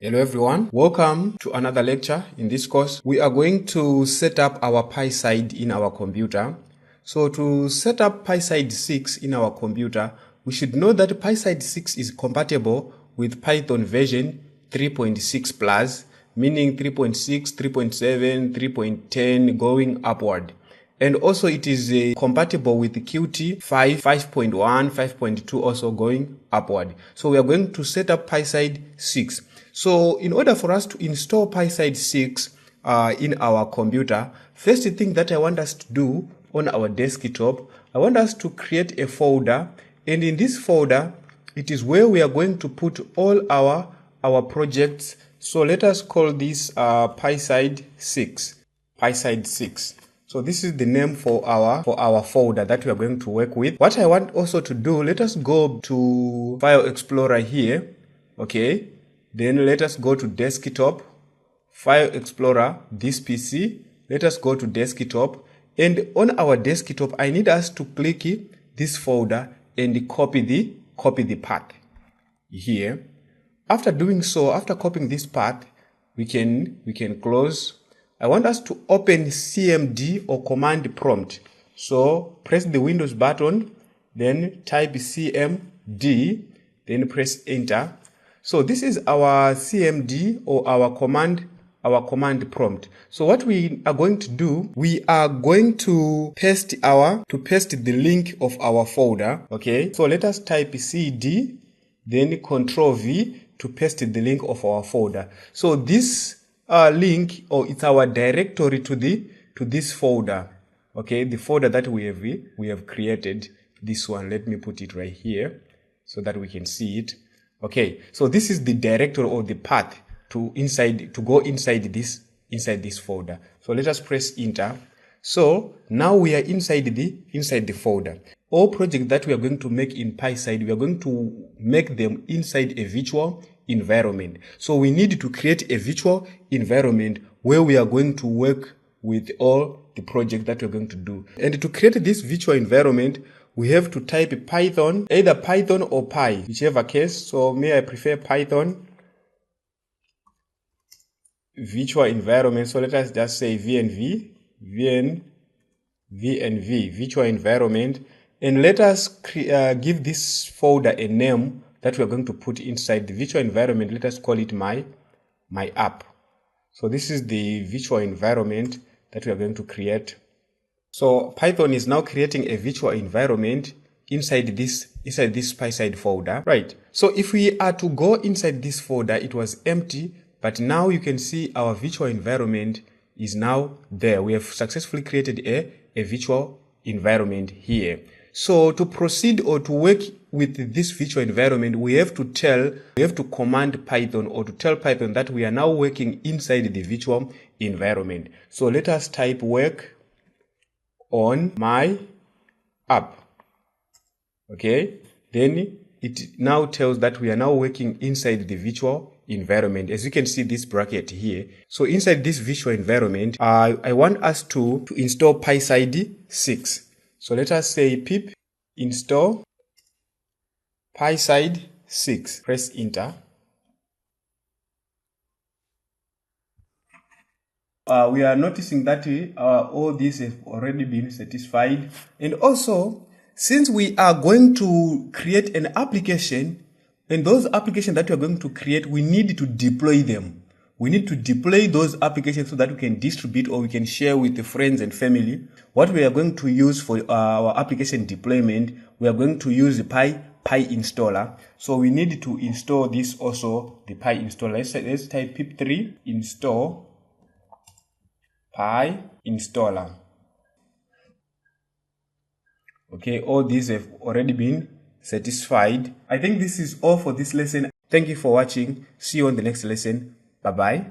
Hello everyone, welcome to another lecture. In this course, we are going to set up our PySide in our computer. So to set up PySide 6 in our computer, we should know that PySide 6 is compatible with Python version 3.6 plus, meaning 3.6, 3.7, 3.10 going upward. And also it is compatible with Qt 5, 5.1, 5.2 also going upward. So we are going to set up PySide 6. So in order for us to install PySide 6 in our computer, first thing that I want us to do on our desktop, I want us to create a folder, and in this folder, it is where we are going to put all our projects. So let us call this PySide 6. PySide 6. So this is the name for our folder that we are going to work with. What I want also to do, let us go to File Explorer here, okay? Then let us go to Desktop, File Explorer, this PC. Let us go to Desktop, and on our desktop, I need us to click this folder and copy the path here. After doing so, after copying this path, we can close. I want us to open CMD or command prompt. So press the Windows button, then type CMD, then press enter. So this is our CMD or our command prompt. So what we are going to do, we are going to paste the link of our folder. Okay. So let us type CD, then Control V to paste the link of our folder. So this link, or it's our directory to this folder. Okay, the folder that we have created. This one, let me put it right here so that we can see it. Okay, so this is the directory or the path to go inside this folder. So let us press enter. So now we are inside the folder. All projects that we are going to make in PySide, we are going to make them inside a virtual environment. So we need to create a virtual environment where we are going to work with all the projects that we're going to do. And to create this virtual environment, we have to type Python, either Python or Py, whichever case. So I prefer Python virtual environment. So let us just say VNV virtual environment, and let us give this folder a name that we are going to put inside the virtual environment. Let us call it my app. So this is the virtual environment that we are going to create. So Python is now creating a virtual environment inside this PySide folder, right? So if we are to go inside this folder, it was empty, but now you can see our virtual environment is now there. We have successfully created a virtual environment here. So to proceed or to work with this virtual environment, we have to command Python or to tell Python that we are now working inside the virtual environment. So let us type work on my app. Okay, then it now tells that we are now working inside the virtual environment. As you can see this bracket here. So inside this virtual environment, I want us to install PySide 6. So let us say pip install PySide 6. Press enter. We are noticing that all these have already been satisfied. And also, since we are going to create an application, and those applications that we are going to create, we need to deploy them. We need to deploy those applications so that we can distribute or we can share with the friends and family. What we are going to use for our application deployment, we are going to use the PyInstaller. So we need to install this also, the PyInstaller. Let's type pip3 install PyInstaller. Okay, all these have already been satisfied. I think this is all for this lesson. Thank you for watching. See you on the next lesson. Bye-bye.